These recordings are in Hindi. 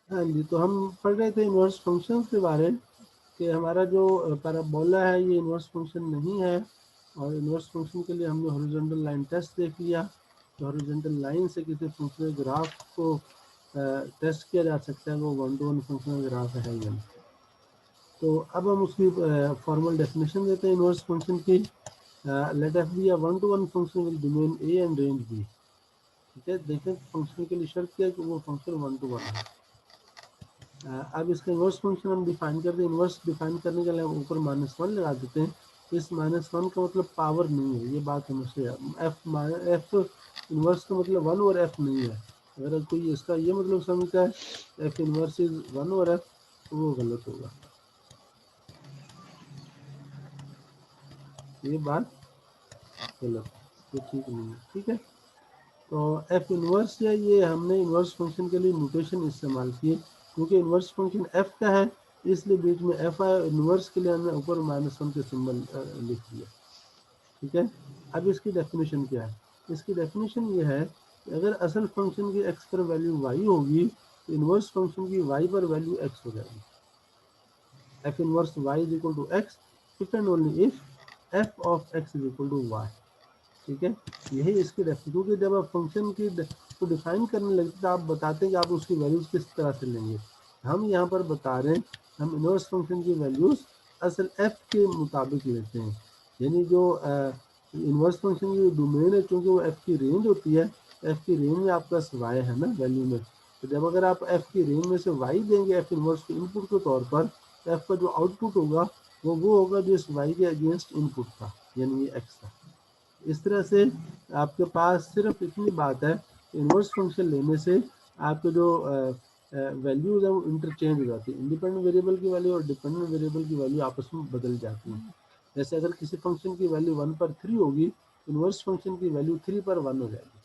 हाँ जी, तो हम पढ़ रहे थे इन्वर्स फंक्शन के बारे में कि हमारा जो पैराबोला है ये इन्वर्स फंक्शन नहीं है, और इन्वर्स फंक्शन के लिए हमने हॉरिजॉन्टल लाइन टेस्ट देख लिया। तो हॉरिजॉन्टल लाइन से किसी फंक्शनल ग्राफ को टेस्ट किया जा सकता है, वो 1 to 1 फंक्शनल ग्राफ है या नहीं। तो अब हम उसकी फॉर्मल डेफिनेशन देते हैं इन्वर्स फंक्शन की। Let f be a 1 to 1 function with domain A and range B. ठीक है, देखें फंक्शन के लिए शर्त क्या है कि वो फंक्शन 1 to 1 है। अब इसका इन्वर्स फंक्शन हम डिफाइन करते हैं। इन्वर्स डिफाइन करने के लिए ऊपर -1 लगा देते हैं। इस -1 का मतलब पावर नहीं है, ये बात हमेशा एफ इन्वर्स का मतलब 1 और एफ नहीं है। अगर कोई इसका ये मतलब समझता है एफ इन्वर्स इज 1 और एफ, तो वो गलत होगा, ये बात गलत, ये ठीक नहीं है। ठीक है, तो एफ इन्वर्स है, ये हमने इन्वर्स फंक्शन के लिए नोटेशन इस्तेमाल किए, क्योंकि इन्वर्स फंक्शन एफ का है इसलिए बीच में एफ आया। इन्वर्स के लिए हमने ऊपर -1 के सिंबल लिख दिया। ठीक है, अब इसकी डेफिनेशन क्या है? इसकी डेफिनेशन ये है कि अगर असल फंक्शन की एक्स पर वैल्यू वाई होगी तो इन्वर्स फंक्शन की वाई पर वैल्यू एक्स हो जाएगी। F inverse y is equal to x if and only if f of x is equal to y. ठीक है, यही इसकी डेफिनेशन, क्योंकि जब आप फंक्शन की को डिफाइन करने लगते तो आप बताते हैं कि आप उसकी वैल्यूज किस तरह से लेंगे। हम यहाँ पर बता रहे हैं हम इनवर्स फंक्शन की वैल्यूज असल एफ के मुताबिक लेते हैं, यानी जो इनवर्स फंक्शन की डोमेन है, चूँकि वो एफ की रेंज होती है, एफ की रेंज में आपका वाई है ना वैल्यू में, तो जब अगर आप एफ की रेंज में से वाई देंगे एफ इनवर्स के इनपुट के तौर पर, तो एफ का जो आउटपुट होगा वो होगा जो इस वाई के अगेंस्ट इनपुट था, यानी ये एक्स था। इस तरह से आपके पास सिर्फ इतनी बात है, इन्वर्स फंक्शन लेने से आपके जो वैल्यूज है वो इंटरचेंज हो जाती है। इंडिपेंडेंट वेरिएबल की वैल्यू और डिपेंडेंट वेरिएबल की वैल्यू आपस में बदल जाती है। जैसे अगर किसी फंक्शन की वैल्यू 1 पर 3 होगी, इन्वर्स फंक्शन की वैल्यू 3 पर 1 हो जाएगी।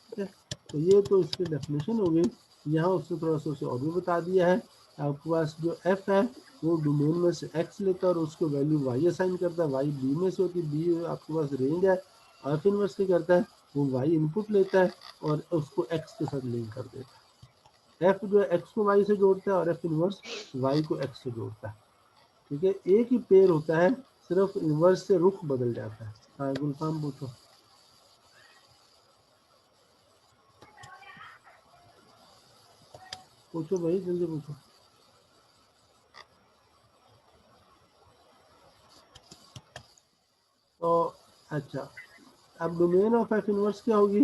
ठीक है, तो ये तो इसकी डेफिनेशन हो गई। यहाँ उसने थोड़ा सा उसे और भी बता दिया है। आपके पास जो एफ है वो डोमेन में से एक्स लेता है और उसको वैल्यू वाई असाइन करता है, वाई बी में से होती है, बी आपके पास रेंज है। एफ इनवर्स क्या करता है, वो वाई इनपुट लेता है और उसको एक्स के साथ लिंक कर देता है। एफ जो है एक्स को वाई से जोड़ता है और एफ इनवर्स वाई को एक्स से जोड़ता है। ठीक है, एक ही पेयर होता है, सिर्फ इनवर्स से रुख बदल जाता है। हाँ गुलफाम पूछो, पूछो भाई जल्दी पूछो। तो अच्छा, अब डोमेन ऑफ एफ इनवर्स क्या होगी?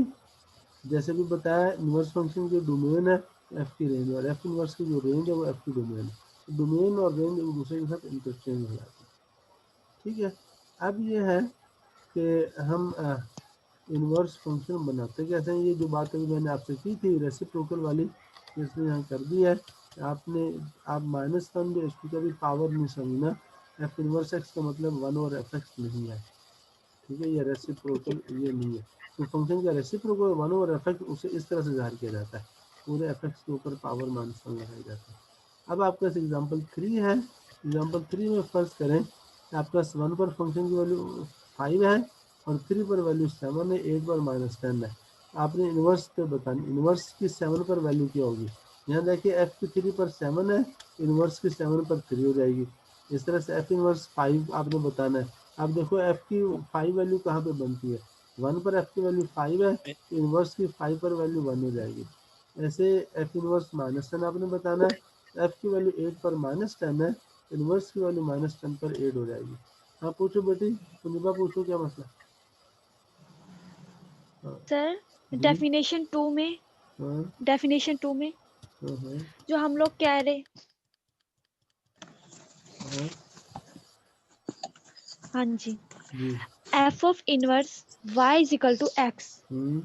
जैसे भी बताया, इनवर्स फंक्शन की डोमेन है एफ की रेंज, और एफ इनवर्स की जो रेंज है वो एफ की डोमेन है। तो डोमेन और रेंज एक दूसरे के साथ इंटरचेंज हो जाती है। ठीक है, अब ये है कि हम इनवर्स फंक्शन बनाते कैसे हैं। ये जो बात अभी मैंने आपसे की थी रेसिप्रोकल वाली, इसने यहाँ कर दी है। आपने आप -1 जो इसकी कभी पावर नहीं समझना। एफ इनवर्स एक्स का मतलब 1 और एफ एक्स नहीं है। ठीक है, ये रेसिप्रोकल ये नहीं है। तो फंक्शन का रेसिप्रोकल 1 ओवर एफ एक्स उसे इस तरह से ज़ाहिर किया जाता है, पूरे एफ एक्स के ऊपर पावर -1 लगाई जाती है। अब आपके पास एग्जाम्पल 3 है। एग्जाम्पल 3 में फर्ज करें आपके पास 1 पर फंक्शन की वैल्यू 5 है और 3 पर वैल्यू 7 है, 8 पर -10 है। आपने इन्वर्स पे बतानी, इन्वर्स की 7 पर वैल्यू क्या होगी। यहाँ देखिए एफ की 3 पर 7 है, इन्वर्स की 7 पर 3 हो जाएगी। इस तरह से एफ इन्वर्स 5 आपने बताना है। अब देखो एफ की 5 वैल्यू कहाँ पे बनती है, 1 पर एफ की वैल्यू 5 है, तो इन्वर्स की 5 पर वैल्यू 1 हो जाएगी। ऐसे एफ इन्वर्स -10 आपने बताना है, एफ की वैल्यू 8 पर -10 है, इन्वर्स की वैल्यू -10 पर 8 हो जाएगी। हाँ पूछो बेटी, सुनिबा पूछो क्या मसला। हाँ सर जी, डेफिनेशन 2 में, हाँ डेफिनेशन 2 में हाँ हाँ जो हम लोग कह रहे, हाँ हाँ जी, जी, f of inverse y is equal to x, hmm,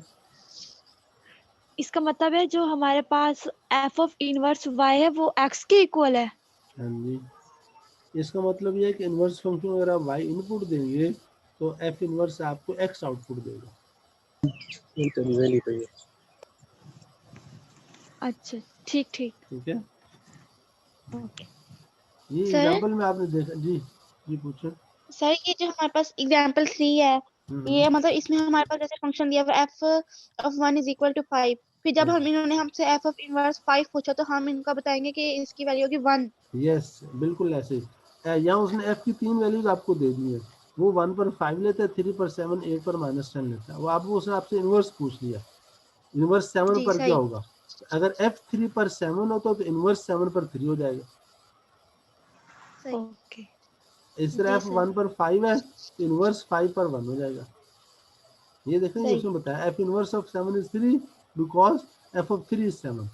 इसका मतलब है जो हमारे पास एफ ऑफ इनवर्स वाई है वो एक्स के इक्वल है। हाँ जी। इसका मतलब ये है कि इन्वर्स फंक्शन अगर आप वाई इनपुट देंगे तो एफ इन्वर्स आपको एक्स आउटपुट देगा। अच्छा, ठीक ठीक, ठीक है, ओके। ये सर, एग्जाम्पल में आपने देखा जी। जी पूछो। सर ये जो हमारे पास एग्जाम्पल 3 है, हम्म, ये मतलब इसमें हमारे पास जैसे फंक्शन दिया हुआ f of 1 is equal to 5, फिर जब हम इन्होंने हमसे एफ ऑफ इनवर्स 5 पूछा तो हम इनका बताएंगे कि इसकी वैल्यू होगी 1। यस बिल्कुल ऐसे ही। यहाँ उसने एफ की 3 वैल्यूज आपको दे दी है, वो 1 पर 5 लेता है, 3 पर 7, 8 पर -10 लेता है। वो आपको उसने आपसे इनवर्स पूछ लिया, इनवर्स 7 जी पर क्या सही होगा। अगर एफ 3 पर 7 होता तो इनवर्स 7 पर 3 हो जाएगा। सही। ओके इस तरह जी एफ सर 1 पर 5 है तो इनवर्स 5 पर 1 हो जाएगा। ये देखेंगे सही। उसमें बताया F inverse of 7 is 3 because F of 3 is 7।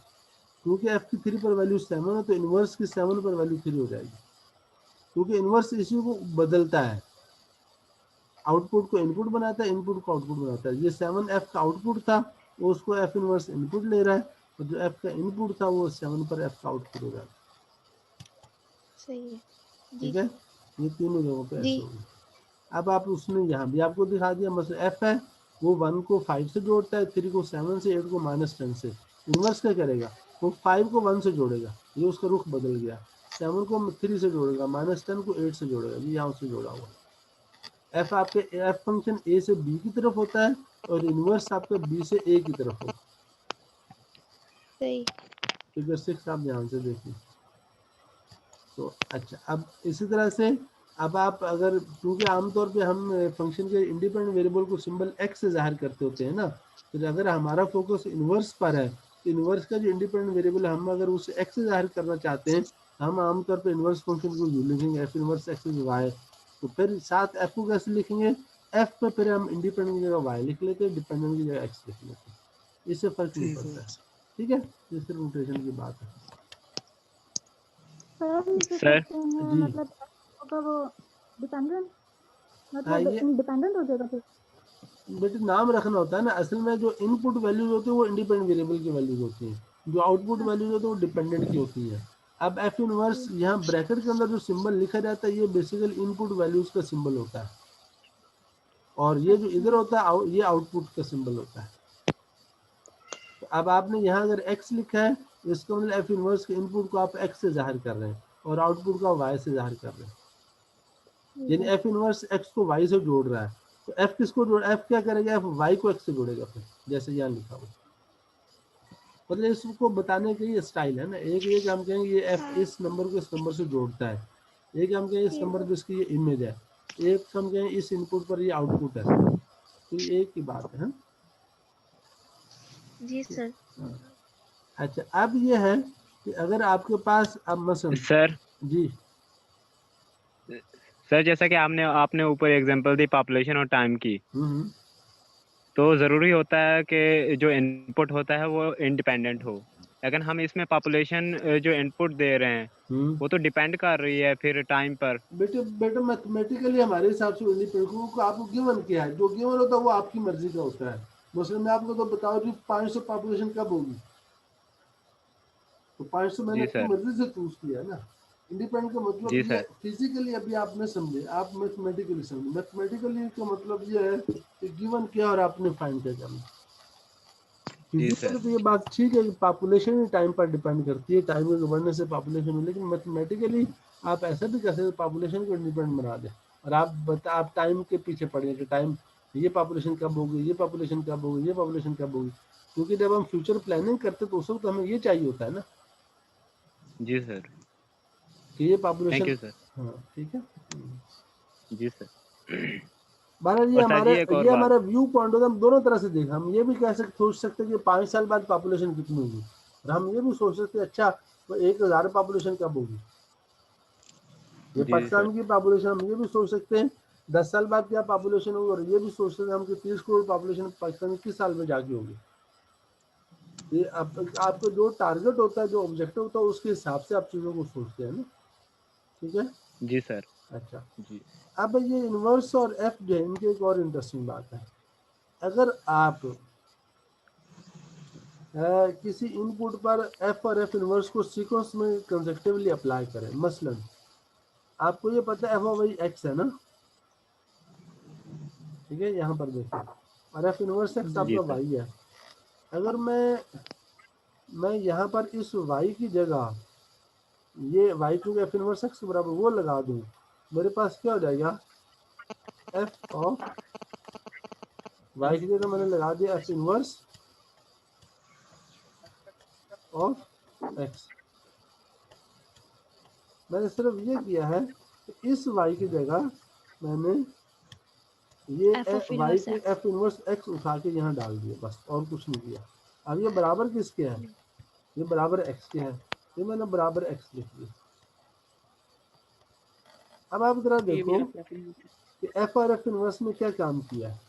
क्योंकि एफ की 3 पर वैल्यू 7 है तो इनवर्स की 7 पर वैल्यू 3 हो जाएगी। क्योंकि इनवर्स इसी को बदलता है, आउटपुट को इनपुट बनाता है, इनपुट को आउटपुट बनाता है। ये 7 एफ का आउटपुट था, वो उसको एफ इनवर्स इनपुट ले रहा है, और जो एफ का इनपुट था वो 7 पर एफ का आउटपुट हो रहा है। सही है। जी ठीक है, ये तीनों जगहों पे जी ऐसे होगा। अब आप उसने यहाँ भी आपको दिखा दिया, मतलब एफ है वो 1 को 5 से जोड़ता है, 3 को 7 से, 8 को -10 से। इनवर्स क्या करेगा, वो 5 को 1 से जोड़ेगा, ये उसका रुख बदल गया। 7 को 3 से जोड़ेगा, -10 को 8 से जोड़ेगा, ये यहाँ से जोड़ा हुआ। एफ आपके एफ फंक्शन ए से बी की तरफ होता है और इनवर्स आपका बी से ए की तरफ होगा। सही। फिगर 6 आप ध्यान से देखिए। तो अच्छा, अब इसी तरह से अब आप अगर, क्योंकि आमतौर पे हम फंक्शन के इंडिपेंडेंट वेरिएबल को सिंबल एक्स से जाहिर करते होते हैं ना, तो अगर हमारा फोकस इनवर्स पर है तो इनवर्स का जो इंडिपेंडेंट वेरिएबल है हम अगर उसे एक्स से जाहिर करना चाहते हैं, हम आमतौर पे इनवर्स फंक्शन को यू लिखेंगे, f inverse x is y. तो फिर साथ एफ को कैसे लिखेंगे, एफ पे फिर हम इंडिपेंडेंट की जगह वाई लिख लेते हैं, डिपेंडेंट की जगह एक्स लिख लेते हैं, इससे फर्क नहीं पड़ता है। ठीक है, ये सिर्फ रोटेशन की बात है। सर जी मतलब होगा वो डिपेंडेंट, हाँ, मतलब ये इंडिपेंडेंट हो जाएगा फिर। बेटे नाम रखना होता है ना, असल में जो इनपुट वैल्यूज होती है वो इंडिपेंडेंट वेरिएबल की वैल्यूज होती हैं, जो आउटपुट वैल्यूज होती है वो डिपेंडेंट की होती है। अब एफ इनवर्स यहाँ ब्रैकेट के अंदर जो सिंबल लिखा जाता है ये बेसिकली इनपुट वैल्यूज का सिंबल होता है, और ये जो इधर होता है ये आउटपुट का सिंबल होता है। तो अब आपने यहाँ अगर एक्स लिखा है, इसका मतलब एफ इनवर्स के इनपुट को आप एक्स से जाहिर कर रहे हैं और आउटपुट का वाई से जाहिर कर रहे हैं, यानी एफ इनवर्स एक्स को वाई से जोड़ रहा है। तो एफ किसको जोड़, एफ क्या करेगा, एफ वाई को एक्स से जोड़ेगा, फिर जैसे यहाँ लिखा हुआ। मतलब इसको बताने का ये स्टाइल है ना, एक ये हम कहेंगे ये एफ इस नंबर को इस नंबर से जोड़ता है, एक हम कहेंगे इस नंबर पर इसकी ये इमेज है, एक हम कहेंगे इस इनपुट पर ये आउटपुट है, तो ये एक ही बात है। जी सर। अच्छा, अब ये है कि अगर आपके पास अब मसलन सर जी सर जैसा कि आपने ऊपर एग्जांपल दी पॉपुलेशन और टाइम की, तो ज़रूरी होता है कि जो इनपुट होता है वो इंडिपेंडेंट हो। अगर हम इसमें पॉपुलेशन जो इनपुट दे रहे हैं वो तो डिपेंड कर रही है फिर टाइम पर। बेटे मैथमेटिकली हमारे हिसाब से इंडिपेंडेंट को आपको गिवन किया है, जो गिवन होता है वो आपकी मर्जी का होता है। मसलन मैं आपको तो बताओ जी 500 पॉपुलेशन कब होगी, तो 500 मैंने जी अपनी सर। मर्जी से चूज किया ना। इंडिपेंडेंट का मतलब जी ये सर। फिजिकली अभी आपने समझे, आप मैथमेटिकली समझे। मैथमेटिकली का मतलब ये है कि गिवन किया और आपने फाइंड किया करना। जी सर। फिजिकली तो ये बात ठीक है कि पॉपुलेशन ही टाइम पर डिपेंड करती है, टाइम के बढ़ने से पॉपुलेशन में, लेकिन मैथमेटिकली आप ऐसा भी कर सकते पॉपुलेशन को इंडिपेंडेंट बना दें और आप टाइम के पीछे पड़े कि टाइम ये पॉपुलेशन कब होगी, ये पॉपुलेशन कब होगी, ये पॉपुलेशन कब होगी। क्योंकि जब हम फ्यूचर प्लानिंग करते तो उस वक्त हमें ये चाहिए होता है ना जी सर। कि ये थैंक पॉपुलेशन। You sir. हाँ ठीक है। जी सर। महाराज और सर जी एक और ये बात। हमारा व्यू पॉइंट होता है, हम दोनों तरह से देखा। हम ये भी कह सकते सोच सकते कि 5 साल बाद पॉपुलेशन कितनी होगी, और हम ये भी सोच सकते अच्छा तो 1000 पॉपुलेशन कब होगी। ये जी सर। पाकिस्तान की पॉपुलेशन हम ये भी सोच सकते हैं 10 साल बाद क्या पॉपुलेशन होगी, और ये भी सोच सकते हैं हम कि 30 करोड़ पॉपुलेशन पाकिस्तान किस साल में जाके होगी। ये आपका जो टारगेट होता है, जो ऑब्जेक्टिव होता है, उसके हिसाब से आप चीज़ों को सोचते हैं ना। ठीक है। जी सर। अच्छा, जी अब ये इनवर्स और एफ जो है इनकी एक और इंटरेस्टिंग बात है। अगर आप किसी इनपुट पर एफ और एफ इनवर्स को सीक्वेंस में कंसेक्टिवली अप्लाई करें, मसलन आपको ये पता है एफ वाई एक्स है ना, ठीक है, यहाँ पर देखिए, और एफ इनवर्स एक्स जी आपका सर। वाई है। अगर मैं यहाँ पर इस वाई की जगह ये वाई क्योंकि एफ इनवर्स एक्स के बराबर वो लगा दूँ, मेरे पास क्या हो जाएगा, एफ ऑफ वाई की जगह मैंने लगा दिया एफ इनवर्स ऑफ एक्स। मैंने सिर्फ ये किया है कि इस y की जगह मैंने ये F of y inverse के X. f इनवर्स x उठा के यहाँ डाल दिया, बस और कुछ नहीं किया। अब ये बराबर किसके है? ये बराबर x के है, ये मैंने बराबर x लिख दिया। अब आप जरा देखो कि f और f इनवर्स में क्या काम किया है।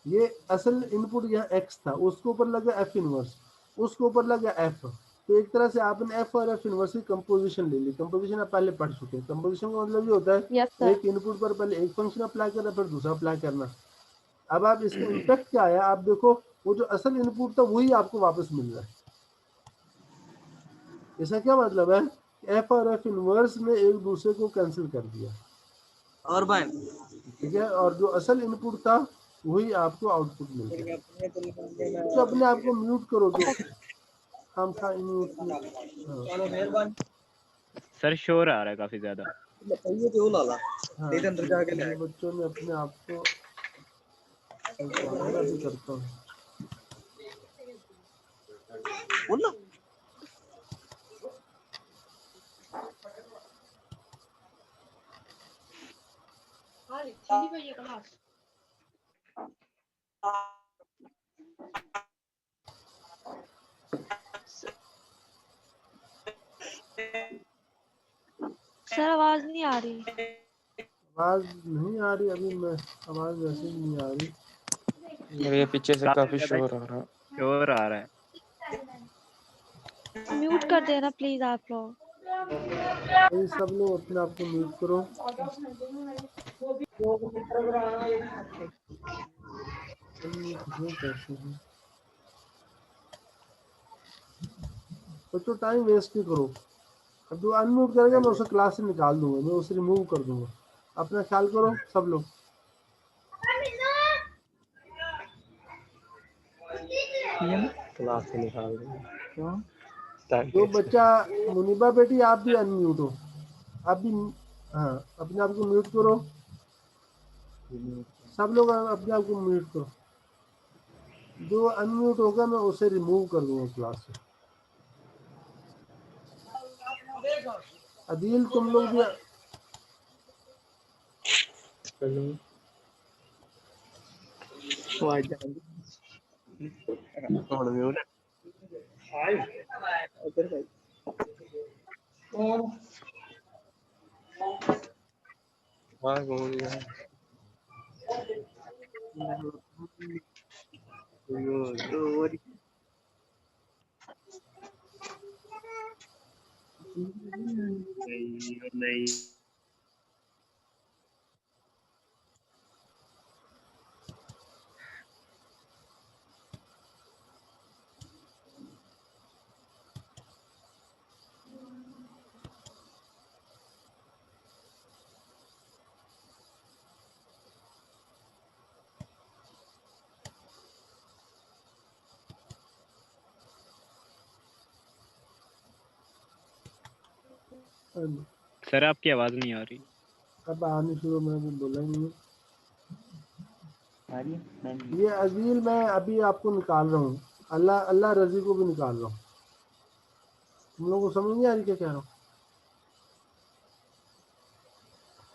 ये असल इनपुट यहाँ x था, उसके ऊपर लगा f इनवर्स, उसके ऊपर लगा f। तो एक तरह से आपने f और f इनवर्स की कंपोजिशन ले ली। कंपोजिशन आप पहले पढ़ चुके हैं। कंपोजिशन का मतलब ये होता है यस सर। एक इनपुट पर पहले एक फंक्शन अप्लाई करना, फिर दूसरा अप्लाई करना। अब आप इसका इम्पैक्ट क्या आया, आप देखो वो जो असल इनपुट था वही आपको वापस मिल रहा है। इसका क्या मतलब है? f और f इनवर्स ने एक दूसरे को कैंसिल कर दिया, और भाई ठीक है, और जो असल इनपुट था वही आपको आउटपुट मिल रहा है। तो अपने आप को म्यूट करो, जो हम था म्यूट। चलो मेहरबानी सर शोर आ रहा है काफी ज्यादा। बताइए जो लाला हाँ, नहीं अंदर जाके ले बच्चों ने अपने आप को मैं भी करता हूँ। बोल ना सर आवाज नहीं आ रही। आवाज नहीं आ रही अभी? मैं आवाज वैसे ही नहीं आ रही। मेरे पीछे से काफी ज्यादा शोर आ रहा है। शोर आ रहा है। म्यूट कर देना प्लीज आप लोग। ये सब लोग अपने आप को म्यूट करो। कैसे हैं बच्चों, टाइम वेस्ट नहीं करो। अब जो अनम्यूट करेगा मैं उसे क्लास से निकाल दूंगा, मैं उसे रिमूव कर दूंगा। अपना ख्याल करो सब लोग। क्लास से निकाल देंगे क्यों? जो बच्चा मुनीबा बेटी, आप भी अनम्यूट हो, आप भी। हाँ, अपने आप को म्यूट करो। सब लोग अपने आप को म्यूट करो। जो अनम्यूट होगा मैं उसे रिमूव कर दूंगा क्लास से। अदील तुम लोग भी नहीं सर आपकी आवाज नहीं आ रही। अब आने शुरू, मैंने बोला नहीं है। ये अजील मैं अभी आपको निकाल रहा हूँ, अल्लाह अल्लाह रजी को भी निकाल रहा हूँ। तुम लोगों को समझ नहीं आ रही क्या कह रहा हूँ?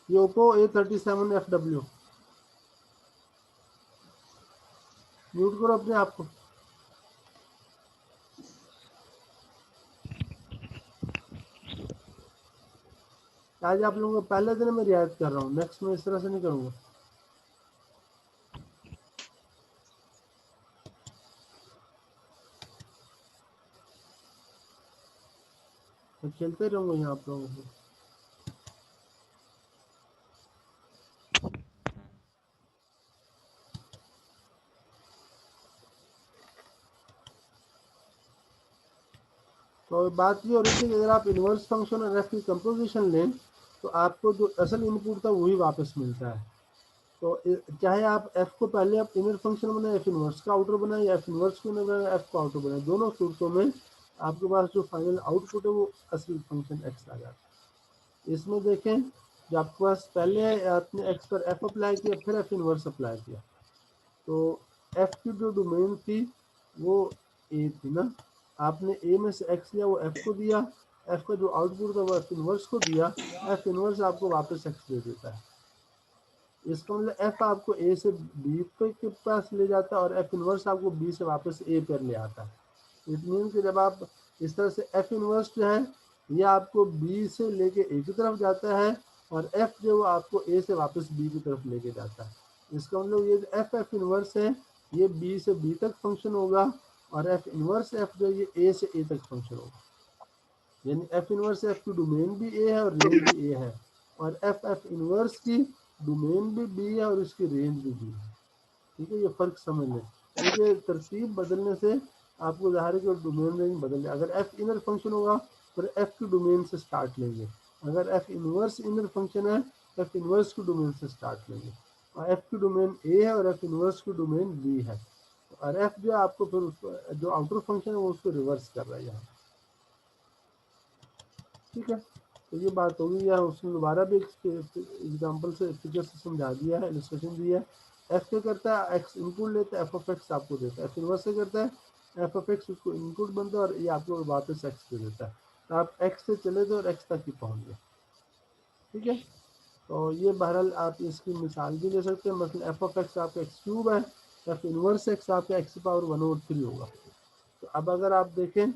ये ओप्पो A37FW, म्यूट करो अपने आप को। आज आप लोगों को पहले दिन में रियायत कर रहा हूँ, नेक्स्ट में इस तरह से नहीं करूँगा। मैं खेलते रहूँगा यहाँ आप लोगों को। तो बात ये हो रही थी कि अगर आप इन्वर्स फंक्शन और एफ की कंपोजिशन लें तो आपको जो असल इनपुट था वही वापस मिलता है। तो चाहे आप एफ को पहले आप इनर फंक्शन बनाए, एफ इनवर्स का आउटर बनाए, या एफ इनवर्स को बनाए एफ को आउटर बनाए, दोनों सूरतों में आपके पास जो फाइनल आउटपुट है वो असल फंक्शन एक्स आ जाता है। इसमें देखें, जो आपके पास पहले आपने एक्स पर एफ अप्लाई किया, फिर एफ इनवर्स अप्लाई किया, तो एफ की जो डोमेन थी वो ए थी ना, आपने ए में से एक्स लिया, वो एफ को दिया, एफ का जो आउटपुट था वो एफ इनवर्स को दिया, एफ इनवर्स आपको वापस एक्स दे देता है। इसका मतलब एफ आपको ए से बी के पास ले जाता है और एफ इनवर्स आपको बी से वापस ए पर ले आता है। इट मीन कि जब आप इस तरह से एफ इनवर्स जो है ये आपको बी से लेके ए की तरफ जाता है और एफ जो आपको ए से वापस बी की तरफ लेके जाता है। इसका मतलब ये एफ इनवर्स है ये बी से बी तक फंक्शन होगा और एफ इनवर्स एफ जो ये ए से ए तक फंक्शन होगा। यानी एफ इनवर्स एफ की डोमेन भी ए है और रेंज भी ए है और एफ इनवर्स की डोमेन भी बी है और इसकी रेंज भी बी है। ठीक है, ये फर्क समझ लें क्योंकि तरतीब बदलने से आपको ज़ाहिर है कि डोमेन रेंज बदल जाए। अगर एफ इनर फंक्शन होगा फिर एफ की डोमेन से स्टार्ट लेंगे, अगर एफ इनवर्स इनर फंक्शन है एफ इनवर्स की डोमेन से स्टार्ट लेंगे और एफ की डोमेन ए है और एफ इनवर्स की डोमेन बी है और एफ जो आपको फिर उसको जो आउटर फंक्शन है वो उसको रिवर्स कर रहा है यहाँ। ठीक है, तो ये बात होगी। या उसने दोबारा भी एग्जाम्पल से फिगर से समझा दिया है, इलस्ट्रेशन दी है। एफ क्या करता है, एक्स इनपुट लेता है, एफ ऑफ एक्स आपको देता है। एफ इनवर्स से करता है, एफ ऑफ एक्स उसको इनपुट बनता है और ये आपको वापस एक्स दे देता है। तो आप एक्स से चले गए और एक्स तक ही पहुंच गए। ठीक है, तो ये बहरहाल आप इसकी मिसाल भी ले सकते हैं। मतलब एफ ऑफ एक्स आपका एक्स क्यूब है, एफ इनवर्स एक्स आपका एक्स पावर 1/3 होगा। तो अब अगर आप देखें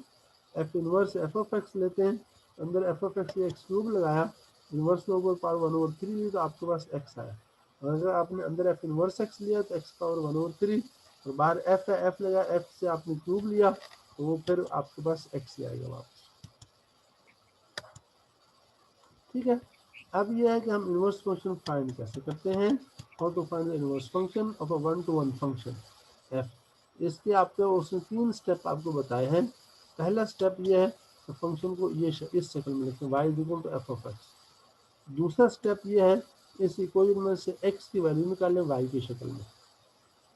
F inverse F of x लेते हैं, अंदर F of x x cube लगाया, इनवर्स में ऊपर पावर 1/3 ली तो आपके पास एक्स आया। और अगर आपने अंदर एफ इनवर्स एक्स लिया तो एक्स पावर 1/3 और बाहर एफ है, एफ लगा, एफ से आपने क्यूब लिया तो वो फिर आपके पास एक्स ही आएगा वापस। ठीक है, अब ये है कि हम इनवर्स फंक्शन फाइंड कैसे करते हैं। How to find the inverse function of a 1-to-1 function f. इसके आपको उसने 3 स्टेप आपको बताए हैं। पहला स्टेप ये है तो फंक्शन को ये इस शक्ल में लिखें, y equal to f of x. दूसरा स्टेप ये है इस इक्वेशन में से x की वैल्यू निकालें y की शक्ल में।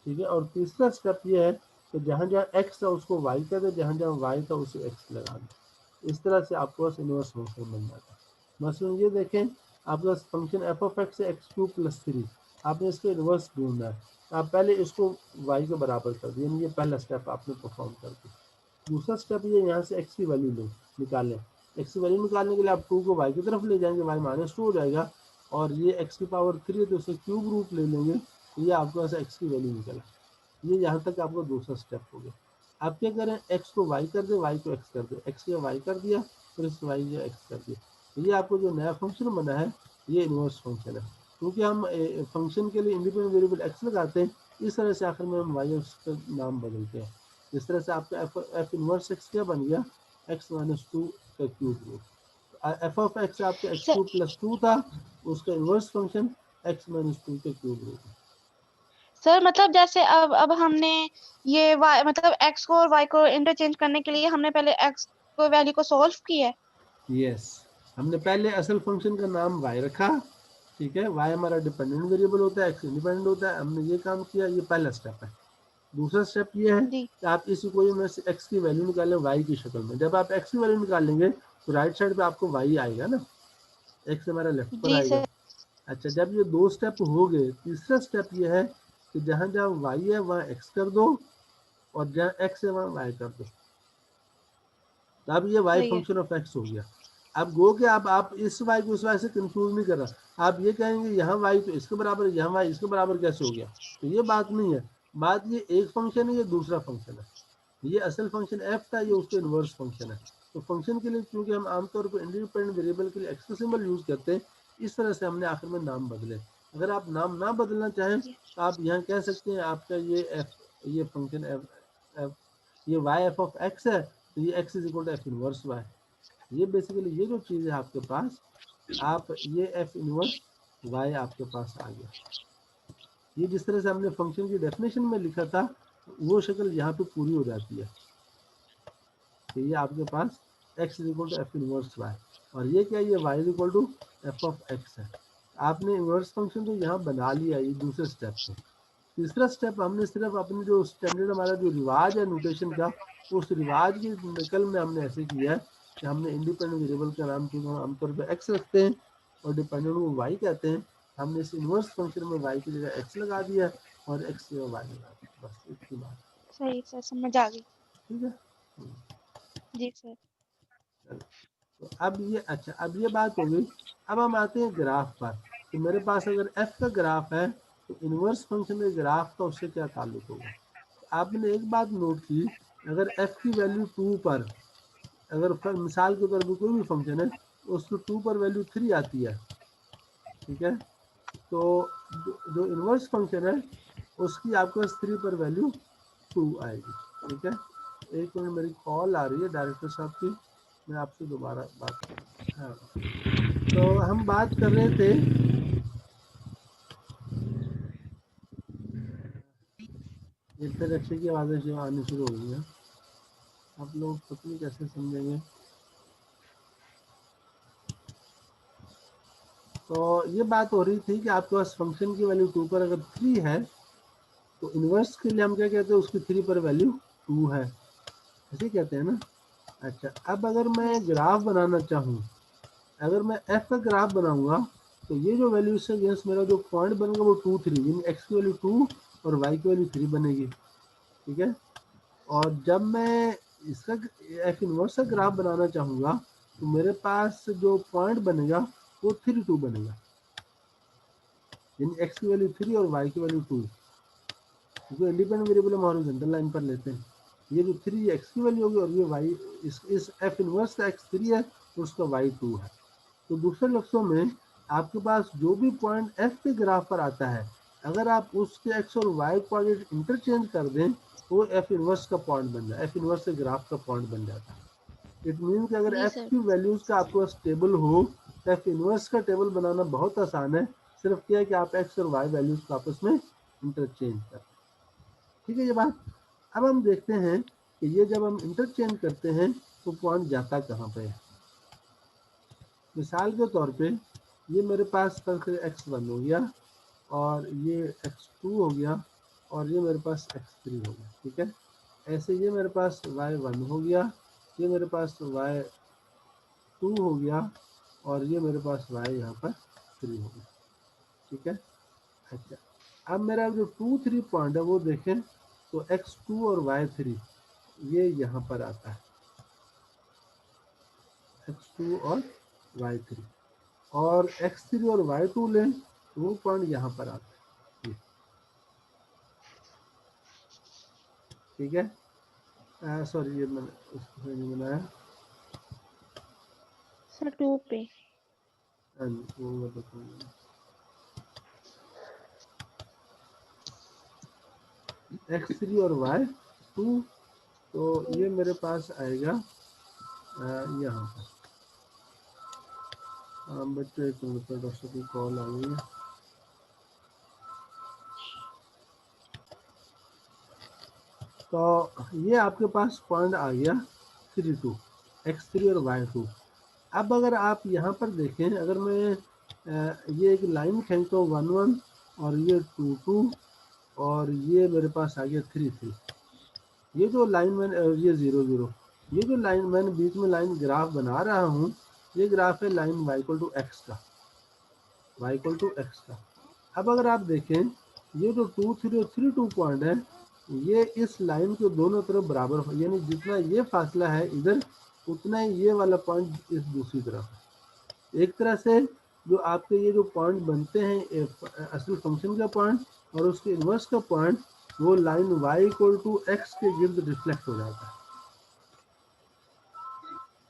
ठीक है, और तीसरा स्टेप ये है कि जहाँ जहाँ x था उसको y कर दे, जहाँ जहाँ y था उसे x लगा दें। इस तरह से आपको पास इनवर्स फंक्शन बन जाता है। मसलन ये देखें आपके पास फंक्शन एफ ऑफ एक्स है x³ + 3, आपने इसका इनवर्स ढूंढना है। आप पहले इसको y के बराबर कर दिए, ये पहला स्टेप आपने परफॉर्म कर दिया। दूसरा स्टेप ये यहाँ से x की वैल्यू लो निकालें। x की वैल्यू निकालने के लिए आप 2 को y की तरफ ले जाएंगे, y -2 हो जाएगा और ये x की पावर 3 है तो उसे क्यूब रूट ले लेंगे, ये आपके पास x की वैल्यू निकला। ये यहाँ तक आपका दूसरा स्टेप हो गया। आप क्या करें, x को y कर दे, y को x कर दे, x को y कर दिया फिर इस y को x कर दिया। ये आपको जो नया फंक्शन बना है ये इनवर्स फंक्शन है। क्योंकि हम फंक्शन के लिए इंडिपेंडेंट वेरिएबल x लगाते हैं, इस तरह से आखिर में हम y का नाम बदलते हैं। इस तरह से आपका एफ इनवर्स एक्स क्या बन गया, x - 2 का cube root. F of x आपका x³ + 2 था, उसका इनवर्स फंक्शन x - 2 का क्यूब रूट। सर मतलब जैसे अब हमने ये y मतलब x को और y को इंटरचेंज करने के लिए हमने पहले x को वैल्यू को सॉल्व किया है। यस, हमने पहले असल फंक्शन का नाम y रखा। ठीक है, y हमारा डिपेंडेंट वेरिएबल होता है, x इंडिपेंडेंट होता है। हमने ये काम किया, ये पहला स्टेप है। दूसरा स्टेप ये है जी कि आप इस इक्वेशन में से x की वैल्यू निकालें y की शक्ल में। जब आप x की वैल्यू निकाल लेंगे तो राइट साइड पे आपको y आएगा ना, x हमारा लेफ्ट पर जी आएगा। सर। अच्छा, जब ये 2 स्टेप हो गए, तीसरा स्टेप ये है कि जहाँ जहाँ y है वहाँ x कर दो और जहाँ x है वहाँ y कर दो। अब ये y सही है। फंक्शन ऑफ x हो गया। अब गो के आप इस y को उस y से कंफ्यूज नहीं कर रहा। आप ये कहेंगे यहाँ y तो इसके बराबर है, यहाँ y इसके बराबर कैसे हो गया, तो ये बात नहीं है। बात ये एक फंक्शन है, ये दूसरा फंक्शन है। ये असल फंक्शन f था, ये उसका इनवर्स फंक्शन है। तो फंक्शन के लिए क्योंकि हम आमतौर पर इंडिपेंडेंट वेरिएबल के लिए एक्स का सिंबल यूज करते हैं, इस तरह से हमने आखिर में नाम बदले। अगर आप नाम ना बदलना चाहें तो आप यहाँ कह सकते हैं आपका ये फंक्शन एफ ये y एफ ऑफ एक्स है, तो ये x = f इनवर्स y। ये बेसिकली ये जो चीज़ है आपके पास, आप ये f इनवर्स y आपके पास आ गया। ये जिस तरह से हमने फंक्शन की डेफिनेशन में लिखा था वो शक्ल यहाँ पे पूरी हो जाती है। तो ये आपके पास x = f इनवर्स y और ये क्या है, ये y = f ऑफ x है। आपने इनवर्स फंक्शन तो यहाँ बना लिया, ये दूसरे स्टेप पे। तीसरा स्टेप हमने सिर्फ अपने जो स्टैंडर्ड हमारा जो रिवाज है नोटेशन का, उस रिवाज की नकल में हमने ऐसे किया है कि हमने इंडिपेंडेंट वेरिएबल का नाम क्योंकि हम आमतौर पर एक्स रखते हैं और डिपेंडेंट को वाई कहते हैं, हमने इस इनवर्स फंक्शन में वाई की जगह एक्स लगा दिया और एक्स की जगह वाई लगा दिया, बस इतनी बात। सही सर, समझ आ गई। ठीक है। जी सर। तो अब ये अच्छा, अब ये बात हो गई। अब हम आते हैं ग्राफ पर। तो मेरे पास अगर एफ का ग्राफ है तो इनवर्स फंक्शन के ग्राफ का उससे क्या ताल्लुक होगा। आपने एक बात नोट की, अगर एफ की वैल्यू 2 पर, अगर मिसाल के तौर पर कोई भी फंक्शन है उसको 2 पर वैल्यू 3 आती है, ठीक है, तो जो इनवर्स फंक्शन है उसकी आपके पास 3 पर वैल्यू 2 आएगी, ठीक है। एक मिनट, मेरी कॉल आ रही है डायरेक्टर साहब की, मैं आपसे दोबारा बात करूँ। हाँ, तो हम बात कर रहे थे, ये फिर अच्छे की आवाज़ें जो आनी शुरू हो गई हैं, आप लोग पता नहीं कैसे समझेंगे। तो ये बात हो रही थी कि आपके पास फंक्शन की वैल्यू 2 पर अगर 3 है तो इनवर्स के लिए हम क्या कहते हैं, उसकी 3 पर वैल्यू 2 है, ऐसे कहते हैं ना। अच्छा, अब अगर मैं ग्राफ बनाना चाहूँ, अगर मैं एफ का ग्राफ बनाऊंगा तो ये जो वैल्यू से अगेंस्ट मेरा जो पॉइंट बनेगा वो 2 3, यानी एक्स की वैल्यू 2 और वाई की वैल्यू 3 बनेगी, ठीक है। और जब मैं इसका एफ इनवर्स का ग्राफ बनाना चाहूँगा तो मेरे पास जो पॉइंट बनेगा वो 3 2 बनेगा, यानी एक्स की वैल्यू 3 और वाई की वैल्यू 2, क्योंकि इंडिपेंडेंट वेरिएबल हम हॉरिजॉन्टल लाइन पर लेते हैं। ये जो 3 एक्स की वैल्यू होगी और ये वाई, इस एफ इनवर्स का एक्स 3 है और उसका वाई 2 है। तो दूसरे लफ्ज़ों में आपके पास जो भी पॉइंट एफ के ग्राफ पर आता है, अगर आप उसके एक्स और वाई कोऑर्डिनेट इंटरचेंज कर दें तो वो एफ इनवर्स का पॉइंट बन जाए, एफ इनवर्स के ग्राफ का पॉइंट बन जाता है। इट मीन कि अगर जी एफ सर। की वैल्यूज का आपके पास टेबल हो तो एफ इनवर्स का टेबल बनाना बहुत आसान है, सिर्फ क्या है कि आप एक्स और वाई वैल्यूज को आपस में इंटरचेंज करें, ठीक है ये बात। अब हम देखते हैं कि ये जब हम इंटरचेंज करते हैं तो पॉइंट जाता कहाँ पे है। मिसाल के तौर पे ये मेरे पास x1 हो गया और ये x2 हो गया और ये मेरे पास x3 हो गया, ठीक है। ऐसे ये मेरे पास y1 हो गया, ये मेरे पास y2 हो गया और ये मेरे पास y यहाँ पर 3 हो गया, ठीक है। अच्छा, अब मेरा जो 2 3 पॉइंट है वो देखें तो x2 और y3 ये यहाँ पर आता है, x2 और y3, और x3 और y2 लें तो वो पॉइंट यहाँ पर आता है, ठीक है। सॉरी, ये मैंने उसको नहीं बनाया, सर 2 पे। हाँ जी, वो मैं बताऊंगा। x3 और y2, तो ये मेरे पास आएगा यहाँ पर। बच्चों एक मिनट, डॉक्टर की कॉल आ गई है। तो ये आपके पास पॉइंट आ गया 3 2, x3 और y2। अब अगर आप यहाँ पर देखें, अगर मैं ये एक लाइन खींचता हूँ 1 1 और ये 2 2 और ये मेरे पास आ गया 3 3, ये जो लाइन मैंने ये 0 0, ये जो लाइन मैंने बीच में लाइन ग्राफ बना रहा हूँ, ये ग्राफ है लाइन y = x का, y = x का। अब अगर आप देखें ये जो 2 3 और 3 2 पॉइंट है ये इस लाइन के दोनों तरफ बराबर, यानी जितना ये फासला है इधर उतना ही ये वाला पॉइंट इस दूसरी तरफ है। एक तरह से जो आपके ये जो पॉइंट बनते हैं असल फंक्शन का पॉइंट और उसके इन्वर्स का पॉइंट, वो लाइन y = x के गिर्द रिफ्लेक्ट हो जाता है,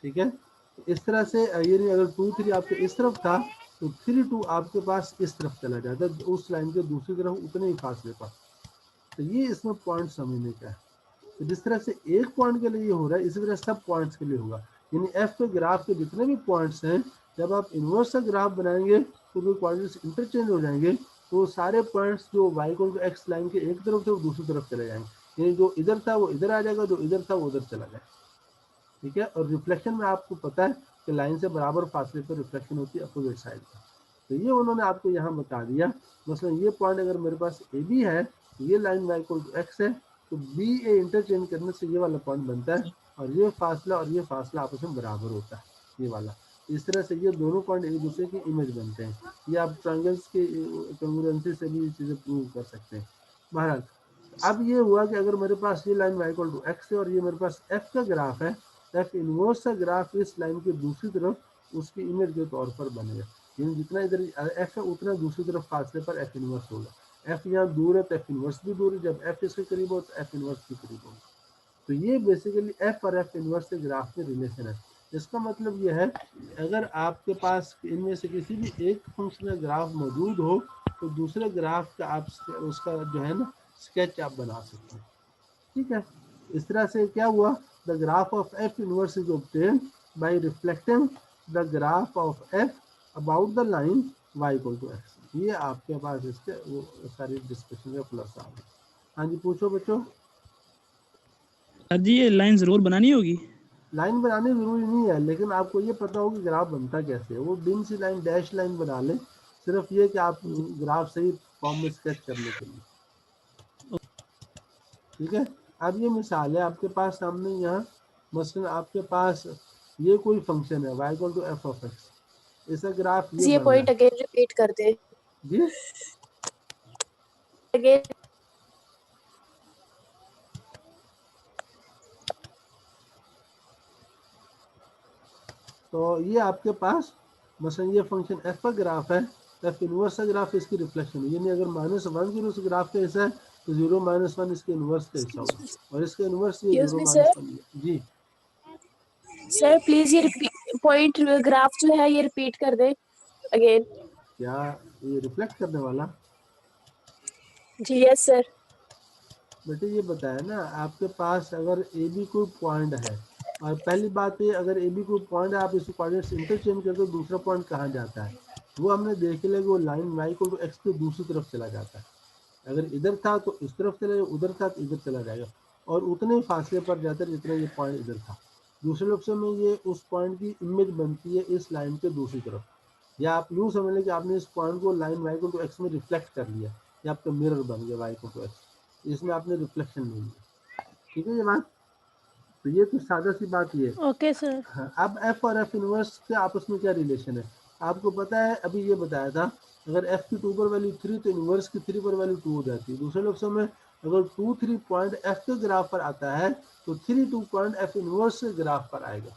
ठीक है। इस तरह से यानी अगर 2 3 आपके इस तरफ था तो 3 2 आपके पास इस तरफ चला जाता है, उस लाइन के दूसरी तरफ उतने ही फासले पर। तो ये इसमें पॉइंट समझने का है। तो जिस तरह से एक पॉइंट के लिए हो रहा है इसी तरह सब पॉइंट्स के लिए होगा, यानी एफ के ग्राफ के जितने भी पॉइंट्स हैं जब आप इन्वर्स का ग्राफ बनाएंगे तो वो पॉइंट्स इंटरचेंज हो जाएंगे, तो सारे पॉइंट्स जो y = x लाइन के एक तरफ से वो दूसरी तरफ चले जाएंगे, यानी जो इधर था वो इधर आ जाएगा, जो इधर था वो उधर चला जाएगा, ठीक है। और रिफ्लेक्शन में आपको पता है कि लाइन से बराबर फासले पर रिफ्लेक्शन होती है अपोजिट साइड पर, तो ये उन्होंने आपको यहाँ बता दिया। मसलन ये पॉइंट अगर मेरे पास ए बी है, ये लाइन y = x है, तो बी ए इंटरचेंज करने से ये वाला पॉइंट बनता है और ये फासला आपस में बराबर होता है, ये वाला। इस तरह से ये दोनों पॉइंट एक दूसरे की इमेज बनते हैं। ये आप ट्रायंगल्स की कॉन्ग्रुएंसी से भी चीज़ें प्रूव कर सकते हैं। बहरहाल अब ये हुआ कि अगर मेरे पास ये लाइन y = x है और ये मेरे पास f का ग्राफ है, एफ इनवर्स का ग्राफ इस लाइन के दूसरी तरफ उसकी इमेज के तौर पर बनेगा, यानी जितना इधर एफ है उतना दूसरी तरफ फासले पर एफ इनवर्स होगा। एफ यहाँ दूर है तो एफ इनवर्स भी दूर है, जब एफ इसके करीब हो तो एफ इनवर्स भी करीब होगा। तो ये बेसिकली एफ और एफ इनवर्स के ग्राफ में रिलेशन है। इसका मतलब ये है अगर आपके पास इनमें से किसी भी एक फंक्शन का ग्राफ मौजूद हो तो दूसरे ग्राफ का आप उसका जो है ना स्केच आप बना सकते हैं। ठीक है, इस तरह से क्या हुआ, the graph of f inverse is obtained by reflecting the graph of f about the line y equal to x. ये आपके पास इसके वो सारी डिस्कशन का खुलासा आ गया। हाँ जी पूछो बच्चों। सर जी ये लाइन जरूर बनानी होगी? लाइन बनानी जरूरी नहीं है, लेकिन आपको ये पता हो कि ग्राफ बनता कैसे है। वो बिन सी लाइन डैश लाइन बना ले, सिर्फ ये कि आप ग्राफ सही फॉर्म में स्केच करने के लिए। ठीक है, अब ये मिसाल है आपके पास सामने, यहाँ मसलन आपके पास ये कोई फंक्शन है y equal to f of x, इसका ग्राफ ये पॉइंट अगेन रिपीट कर दे जी। अगेन। तो ये आपके पास मसलन ये फंक्शन एफ का ग्राफ है, एफ इनवर्स का ग्राफ इसकी रिफ्लेक्शन है, यानी अगर -1 0 ग्राफ का हिस्सा है तो 0 -1 इसके इनवर्स का हिस्सा होगा, और इसके इनवर्स ये 0 -1 जी। सर प्लीज ये पॉइंट ग्राफ जो है ये रिपीट कर दे अगेन। क्या ये रिफ्लेक्ट करने वाला? जी यस सर। बेटे ये बताया ना, आपके पास अगर ए बी कोई पॉइंट है, और पहली बात ये अगर ए बी कोई पॉइंट है आप इसको कोऑर्डिनेट्स इंटरचेंज करते हो, दूसरा पॉइंट कहाँ जाता है वो हमने देख लिया कि वो line y equal to x के दूसरी तरफ चला जाता है। अगर इधर था तो इस तरफ चला जाएगा, उधर था तो इधर चला जाएगा, और उतने फासले पर जाता है जितना ये पॉइंट इधर था। दूसरे लफ्ज़ों में ये उस पॉइंट की इमेज बनती है इस लाइन के दूसरी तरफ, या आप यूँ समझ लें कि आपने इस पॉइंट को line y equal to x में रिफ्लेक्ट कर लिया, ये आपका मिरर बन गया y इक्वल टू एक्स, इसमें आपने रिफ्लेक्शन नहीं लिया। ठीक है ये बात, तो ये तो सादा सी बात ये है। Okay sir. हाँ, अब एफ और एफ इनवर्स के आपस में क्या रिलेशन है आपको पता है, अभी ये बताया था अगर एफ की 2 पर वैल्यू 3 तो इनवर्स की 3 पर वैल्यू 2 हो जाती है। दूसरे लफ्ज़ों में अगर 2 3 पॉइंट एफ के ग्राफ पर आता है तो 3 2 पॉइंट एफ इनवर्स के ग्राफ पर आएगा,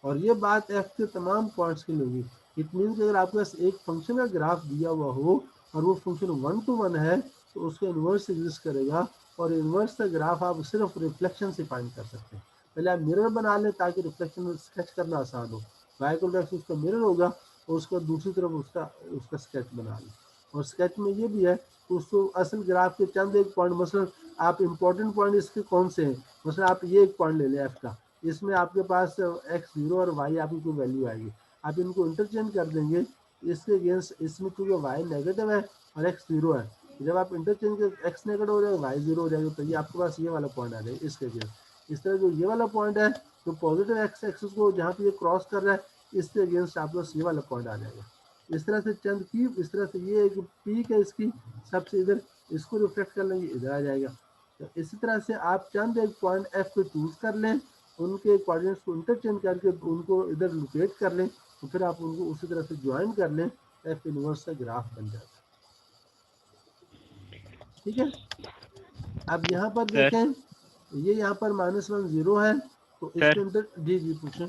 और ये बात एफ के तमाम पॉइंट्स के लिए होगी। इट मीन्स कि अगर आपके पास एक फंक्शन का ग्राफ दिया हुआ हो और वो फंक्शन 1 to 1 है तो उसका इन्वर्स एग्जिस्ट करेगा, और इन्वर्स का ग्राफ आप सिर्फ रिफ्लेक्शन से फाइंड कर सकते हैं। पहले आप मिरर बना लें ताकि रिफ्लेक्शन स्केच करना आसान हो, y इक्वल टू एक्स उसका मिरर होगा और उसका दूसरी तरफ उसका स्केच बना लें। और स्केच में ये भी है उसको असल ग्राफ के चंद एक पॉइंट, मसलन आप इंपॉर्टेंट पॉइंट इसके कौन से हैं, मसलन आप ये एक पॉइंट ले लें एफ का, इसमें आपके पास x0 और y आपकी कोई वैल्यू आएगी, आप इनको इंटरचेंज कर देंगे इसके अगेंस्ट, इसमें क्योंकि y नेगेटिव है और x 0 है, जब आप इंटरचेंज कर x नेगेटिव हो जाएगा y 0 हो जाएगा, तो ये आपके पास ये वाला पॉइंट आ जाएगा इसके अगेंस्ट। इस तरह जो ये वाला पॉइंट है तो पॉजिटिव एक्स एक्सिस को जहाँ पे ये क्रॉस कर रहा है इसके अगेंस्ट आपके पास ये वाला पॉइंट आ जाएगा। इस तरह से चंद की, इस तरह से ये एक पीक है इसकी सबसे इधर, इसको रिफ्लेक्ट कर लेंगे इधर आ जाएगा। तो इसी तरह से आप चंद एक पॉइंट एफ को चूज कर लें, उनके कोऑर्डिनेट्स को इंटरचेंज करके उनको इधर लोकेट कर लें, तो फिर आप उनको उसी तरह से ज्वाइन कर लें, एफ इनवर्स का ग्राफ बन जाता है। ठीक है, अब यहाँ पर देखें ये यहाँ पर -1 0 है तो इसके अंदर जी पूछें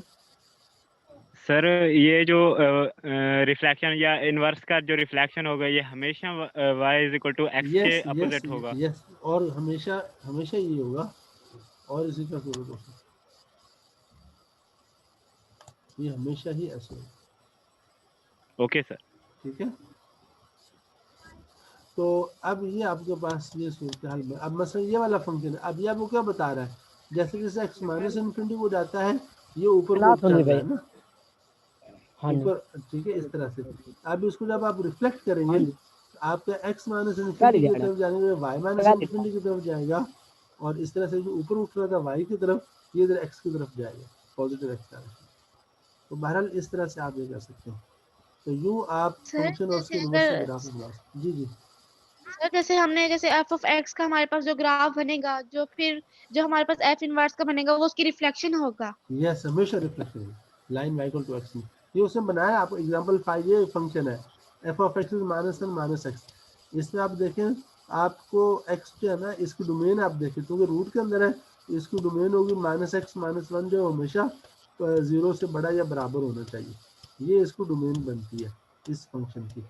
सर। ये जो रिफ्लेक्शन या इनवर्स का जो रिफ्लेक्शन होगा ये हमेशा y is equal to x के अपोजिट होगा? यस, और हमेशा हमेशा ये होगा, और इसी का जरूरत होगा, ये हमेशा ही ऐसे होगा। Okay sir. ठीक है, तो अब ये आपके पास ये सूरत हाल में, अब मसलन ये वाला फंक्शन है, अब ये आपको क्या बता रहा है, जैसे जैसे x माइनस इन्फिनिटी को जाता है ये ऊपर को जाता है ना ऊपर, ठीक है इस तरह से। अब इसको जब आप रिफ्लेक्ट करेंगे आपका x माइनस इन्फिनिटी की तरफ जाएंगे, y माइनस इन्फिनिटी की तरफ जाएगा, और इस तरह से जो ऊपर उठ रहा था y की तरफ ये इधर x की तरफ जाएगा, पॉजिटिव x जाएगा। तो बहरहाल इस तरह से आप ये कर सकते हैं। तो यूँ आप फंक्शन और उसके इनवर्स ग्राफ बना सकते हैं। जी जी सर जैसे हमने जैसे एफ ऑफ एक्स का हमारे पास जो ग्राफ बनेगा, जो फिर जो हमारे पास एफ इनवर्स का बनेगा वो उसकी रिफ्लेक्शन होगा। यस, हमेशा रिफ्लेक्शन है line y equal to x में। ये उसने बनाया आपको एग्जांपल 5, ये फंक्शन है f ऑफ x -1 -x। इसमें आप देखें आपको x जो है ना इसकी डोमेन आप देखें क्योंकि रूट के अंदर है, इसकी डोमेन होगी -x-1 जो हमेशा 0 से बड़ा या बराबर होना चाहिए, ये इसको डोमेन बनती है इस फंक्शन की।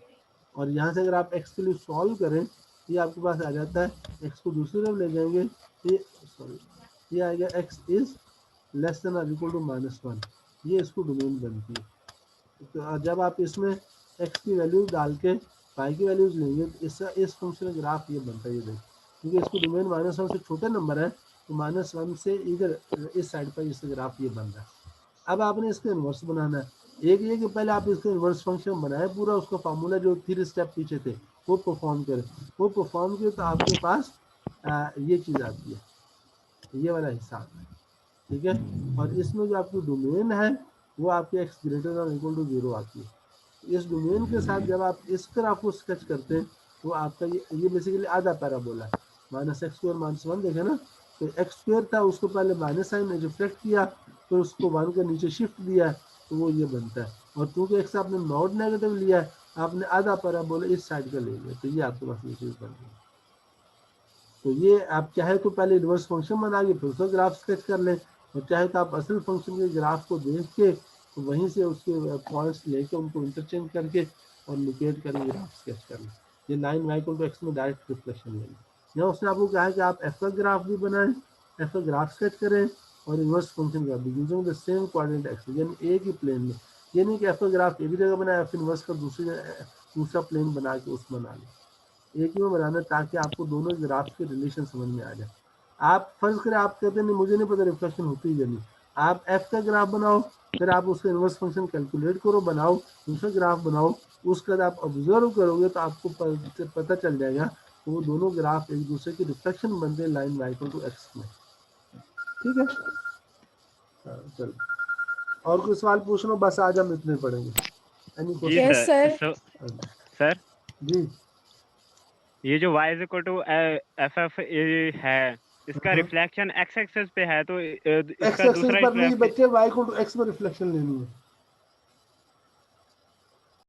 और यहाँ से अगर आप x के लिए सॉल्व करें, ये आपके पास आ जाता है, x को दूसरी तरफ ले जाएंगे, ये आएगा x इज लेस देन और इक्वल टू -1, ये इसको डोमेन बनती है। तो जब आप इसमें x की वैल्यू डाल के y की वैल्यूज लेंगे तो इस फंक्शन का ग्राफ ये बनता है, ये देख, क्योंकि इसको डोमेन -1 से छोटे नंबर है, तो -1 से इधर इस साइड पर इसका ग्राफ ये बन रहा है। अब आपने इसका इन्वर्स बनाना है। एक ये कि पहले आप इसका इन्वर्स फंक्शन बनाए, पूरा उसका फार्मूला जो 3 स्टेप पीछे थे वो परफॉर्म करें, वो परफॉर्म किए तो आपके पास ये चीज़ आती है, ये वाला हिसाब है, ठीक है। और इसमें जो आपकी डोमेन है वो आपकी x greater than equal to 0 आती है। इस डोमेन के साथ जब आप इस ग्राफ को स्केच करते हैं तो आपका ये बेसिकली आधा पैराबोला है, -x² -1 देखे ना, तो x² था, उसको पहले माइनस साइन रिफ्लेक्ट किया, फिर उसको 1 के नीचे शिफ्ट दिया, तो वो ये बनता है। और चूंकि x आपने नॉट नेगेटिव लिया है, आपने आधा पैराबोला इस साइड का ले लिया, तो ये आपके पास ये चीज़ बन गई। तो ये आप चाहे तो पहले इन्वर्स फंक्शन बना के फिर उसका ग्राफ स्केच कर लें, और चाहे तो आप असल फंक्शन के ग्राफ को देख के तो वहीं से उसके पॉइंट्स लेके उनको इंटरचेंज करके और लोकेट करके ग्राफ स्केच कर लें। ये लाइन y = x में डायरेक्ट रिफ्लेक्शन लेंगे। यहाँ उसने आपको कहा है कि आप f का ग्राफ भी बनाएं, f का ग्राफ स्केच करें और इन्वर्स फंक्शन का भी using the same coordinate axis, यानी एक ही प्लेन में। ये नहीं कि f का ग्राफ एक ही जगह बनाए, f इन्वर्स का दूसरा प्लेन बना के उसमें बना लें, एक ही में बनाना, ताकि आपको दोनों ग्राफ के रिलेशन समझ में आ जाए। आप फर्ज करें आप कहते नहीं मुझे नहीं पता रिफ्लेक्शन होती है नहीं, आप f का ग्राफ बनाओ, फिर आप उसका इन्वर्स फंक्शन कैलकुलेट करो, बनाओ, दूसरा ग्राफ बनाओ, उसके बाद आप ऑब्जर्व करोगे तो आपको पता चल जाएगा कि वो दोनों ग्राफ एक दूसरे की रिफ्लेक्शन बनते हैं लाइन y = x में, ठीक है। चलो और कोई सवाल पूछ लो, बस आज हम इतने पढ़ेंगे। जी Yes, सर। sir. सर जी ये जो y = ff है, इसका रिफ्लेक्शन x एक्सिस पे है, तो x इसका एक्सिस दूसरा पर नहीं रिफ्लेक्शन बच्चे, y = x में रिफ्लेक्शन लेनी है।